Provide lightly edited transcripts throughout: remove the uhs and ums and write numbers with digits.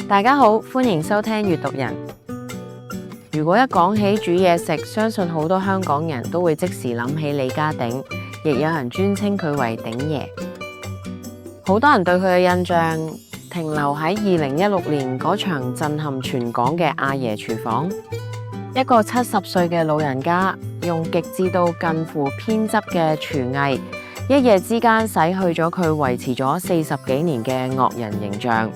大家好，歡迎收聽閱讀人。如果一講起煮嘢食，相信好多香港人都會即時諗起李家鼎，亦有人尊稱佢為鼎爺。好多人對佢嘅印象停留喺2016年嗰場震撼全港嘅阿爺廚房，一個70歲嘅老人家用極致到近乎偏執嘅廚藝，一夜之間洗去咗佢維持咗40幾年嘅惡人形象。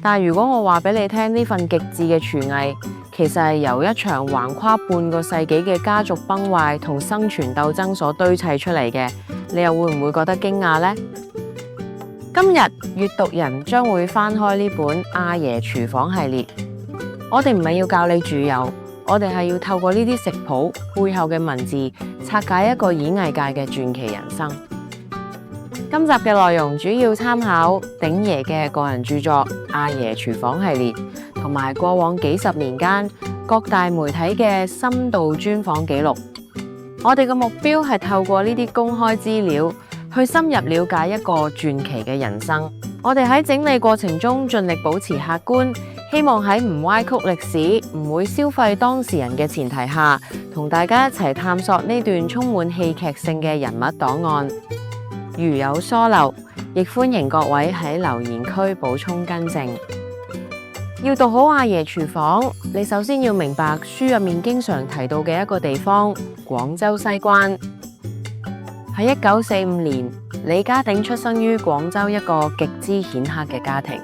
但如果我話俾你聽，呢份極致嘅廚藝其實係由一場橫跨半個世紀嘅家族崩壞同生存鬥爭所堆砌出嚟嘅，你又會唔會覺得驚訝呢？今日閱讀人將會翻開呢本阿爺廚房系列，我哋唔係要教你煮油，我哋係要透過呢啲食譜背後嘅文字，拆解一個演藝界嘅傳奇人生。今集嘅內容主要參考鼎爺嘅個人著作《阿爺廚房》系列，同埋過往幾十年間各大媒體嘅深度專訪記錄。我哋嘅目標係透過呢啲公開資料，去深入了解一個傳奇嘅人生。我哋喺整理過程中盡力保持客觀，希望喺唔歪曲歷史、唔會消費當事人嘅前提下，同大家一齊探索呢段充滿戲劇性嘅人物檔案。如有疏漏，亦歡迎各位喺留言區補充更正。要讀好阿爺廚房，你首先要明白書入面經常提到嘅一個地方——廣州西關。喺1945年，李家鼎出生於廣州一個極之顯赫嘅家庭。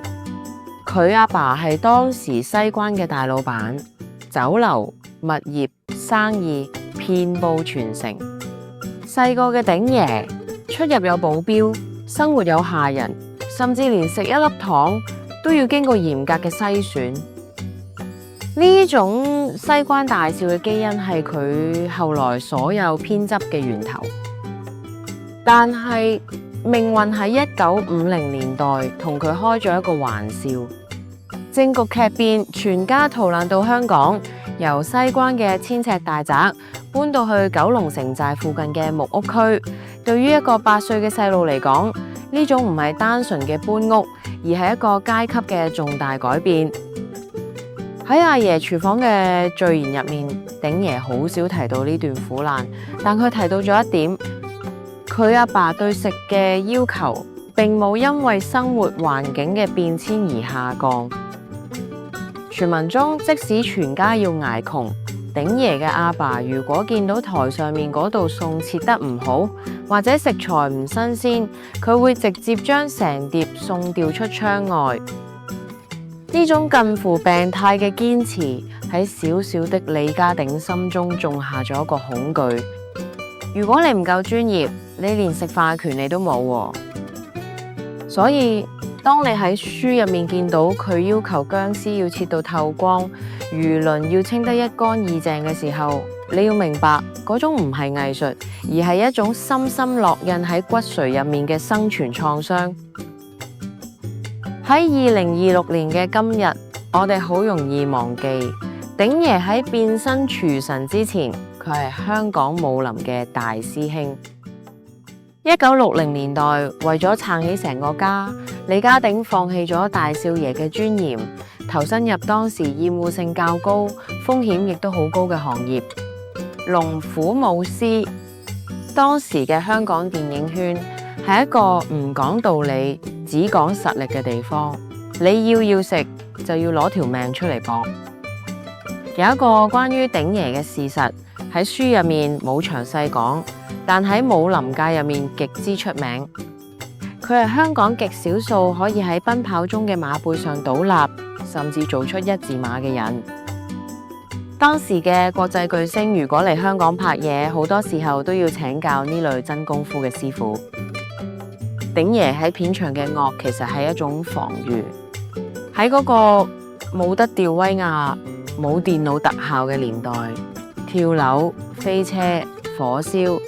佢阿爸係當時西關嘅大老闆，酒樓、物業、生意遍佈全城。細個嘅鼎爺出入有保鏢，生活有下人，甚至連食一粒糖都要經過嚴格嘅篩選。呢種西關大少嘅基因係佢後來所有偏執嘅源頭。但係命運喺1950年代同佢開咗一個玩笑，政局劇變，全家逃難到香港，由西關嘅千尺大宅搬到去九龍城寨附近嘅木屋區。對於一個8歲嘅細路嚟講，呢種唔係單純嘅搬屋，而係一個階級嘅重大改變。喺阿爺廚房嘅序言入面，鼎爺好少提到呢段苦難，但佢提到咗一點，佢阿爸對食嘅要求並冇因為生活環境嘅變遷而下降。傳聞中，即使全家要捱窮，鼎爺嘅阿爸如果見到台上面嗰道餸切得唔好，或者食材唔新鮮，佢會直接將成碟餸掉出窗外。呢種近乎病態嘅堅持喺小小的李家鼎心中種下咗一個恐懼。如果你唔夠專業，你連食飯嘅權利都冇喎。所以當你喺書入面見到佢要求薑絲要切到透光，魚鱗要清得一乾二淨嘅時候，你要明白嗰種唔係藝術，而係一種深深烙印喺骨髓入面嘅生存創傷。喺2026年嘅今日，我哋好容易忘記鼎爺喺變身廚神之前，佢係香港武林嘅大師兄。1960年代，為咗撐起成個家，李家鼎放棄咗大少爺嘅尊嚴，投身入當時厭惡性較高、風險亦都好高嘅行業——龍虎武師。當時嘅香港電影圈係一個唔講道理，只講實力嘅地方。你要食，就要攞條命出嚟搏。有一個關於鼎爺嘅事實喺書入面冇詳細講，但喺武林界入面極之出名。佢係香港極少數可以喺奔跑中嘅馬背上倒立，甚至做出一字馬嘅人。當時嘅國際巨星如果嚟香港拍嘢，好多時候都要請教呢類真功夫嘅師傅。鼎爺喺片場嘅惡其實係一種防禦。喺嗰個冇得吊威亞、冇電腦特效嘅年代，跳樓、飛車、火燒，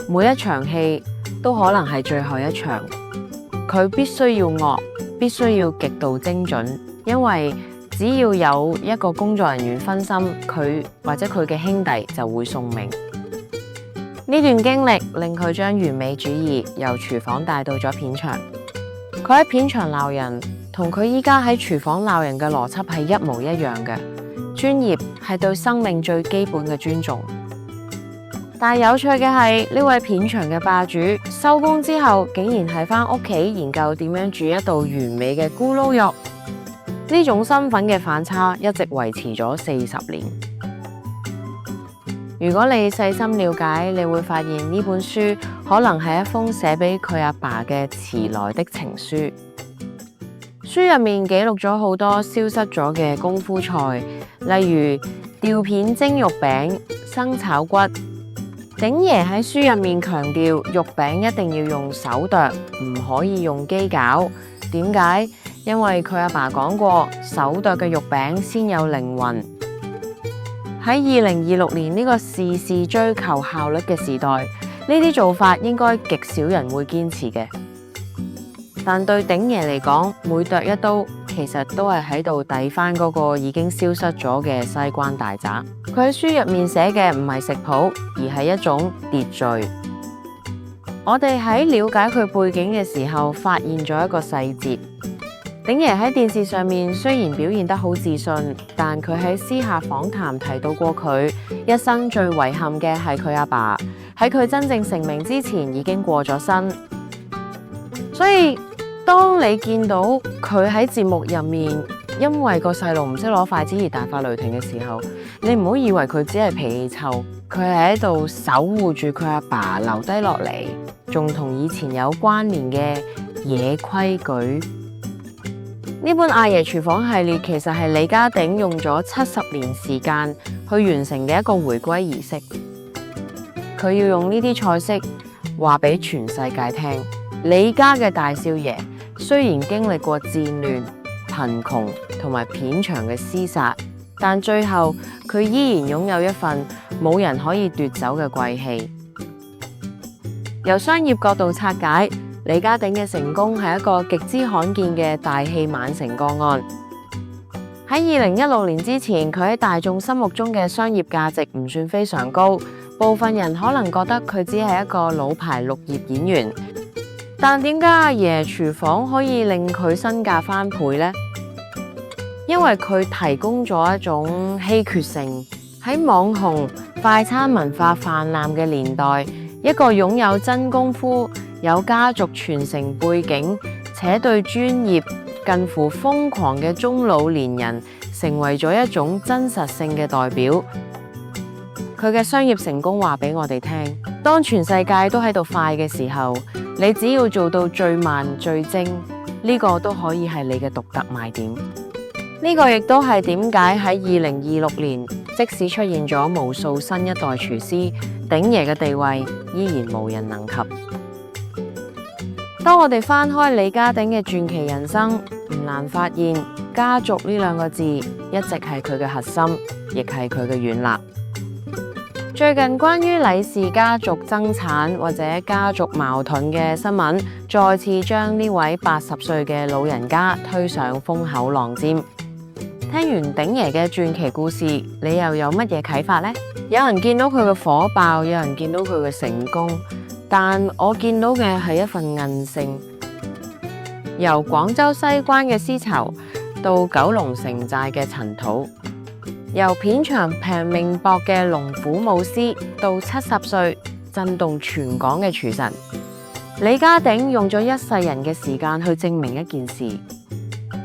每一場戲都可能係最後一場。佢必須要惡，必須要極度精準，因為只要有一個工作人員分心，佢或者佢嘅兄弟就會送命。呢段經歷令佢將完美主義由廚房帶到咗片場。佢喺片場鬧人，同佢依家喺廚房鬧人嘅邏輯係一模一樣嘅。專業係對生命最基本嘅尊重。但係有趣嘅係，呢位片場嘅霸主收工之後，竟然係返屋企研究點樣煮一道完美嘅咕嚕肉。呢種身份嘅反差一直維持咗40年。如果你細心了解，你會發現呢本書可能係一封寫俾佢阿爸嘅遲來的情書。書入面記錄咗好多消失咗嘅功夫菜，例如吊片蒸肉餅、生炒骨。鼎爺喺書入面強調，肉餅一定要用手剁，唔可以用機攪。點解？因為佢阿爸講過，手剁嘅肉餅先有靈魂。喺2026年呢個事事追求效率嘅時代，呢啲做法應該極少人會堅持嘅。但對鼎爺嚟講，每剁一刀，其實都係喺度抵返嗰個已經消失咗嘅西關大宅。佢喺書入面寫嘅唔係食譜，而係一種秩序。我哋喺了解佢背景嘅時候，發現咗一個細節。鼎爺喺電視上面雖然表現得好自信，但佢喺私下訪談提到過，佢一生最遺憾嘅係佢阿爸喺佢真正成名之前已經過咗身。所以當你見到佢喺節目入面因為個細路唔識攞筷子而大發雷霆嘅時候，你唔好以為佢只係脾氣臭，佢係喺度守護住佢阿爸留低落嚟，仲同以前有關聯嘅野規矩。呢本阿爺廚房系列其實係李家鼎用咗70年時間去完成嘅一個回歸儀式。佢要用呢啲菜式話俾全世界聽，李家嘅大少爺雖然經歷過戰亂、貧窮同埋片場嘅廝殺，但最後佢依然擁有一份冇人可以奪走嘅貴氣。由商業角度拆解，李家鼎嘅成功係一個極之罕見嘅大器晚成個案。喺2016年之前，佢喺大眾心目中嘅商業價值唔算非常高，部分人可能覺得佢只係一個老牌綠葉演員。但點解阿爺廚房可以令佢身價翻倍呢？因為佢提供咗一種稀缺性。喺網紅快餐文化泛濫嘅年代，一個擁有真功夫、有家族傳承背景且對專業近乎瘋狂嘅中老年人，成為咗一種真實性嘅代表。佢嘅商業成功話俾我哋聽，當全世界都喺度快嘅時候，你只要做到最慢最精，呢個都可以係你嘅獨特賣點。呢個亦都係點解喺2026年，即使出現咗無數新一代廚師，鼎爺嘅地位依然無人能及。當我哋翻開李家鼎嘅傳奇人生，唔難發現家族呢兩個字一直係佢嘅核心，亦係佢嘅軟肋。最近關於李氏家族爭產或者家族矛盾嘅新聞，再次將呢位80歲嘅老人家推上風口浪尖。聽完鼎爺嘅傳奇故事，你又有乜嘢啟發呢？有人見到佢嘅火爆，有人見到佢嘅成功，但我見到嘅係一份韌性。由廣州西關嘅絲綢到九龍城寨嘅塵土，由片場平命薄嘅龍虎武師到70歲震動全港嘅廚神，李家鼎用咗一世人嘅時間去證明一件事：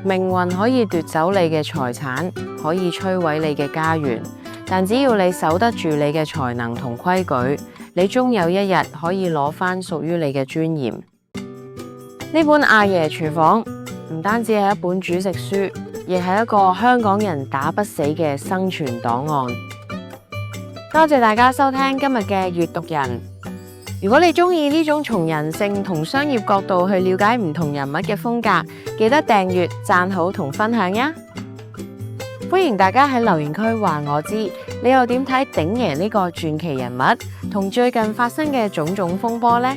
命運可以奪走你嘅財產，可以摧毀你嘅家園，但只要你守得住你嘅才能同規矩，你終有一日可以攞返屬於你嘅尊嚴。呢本阿爺廚房唔單止係一本煮食書，亦係一個香港人打不死嘅生存檔案。多謝大家收聽今日嘅閱讀人。如果你中意呢種從人性同商業角度去了解唔同人物嘅風格，記得訂閱、讚好同分享呀！歡迎大家喺留言區話我知，你又點睇鼎爺呢個傳奇人物同最近發生嘅種種風波呢？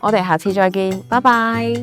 我哋下次再見，拜拜。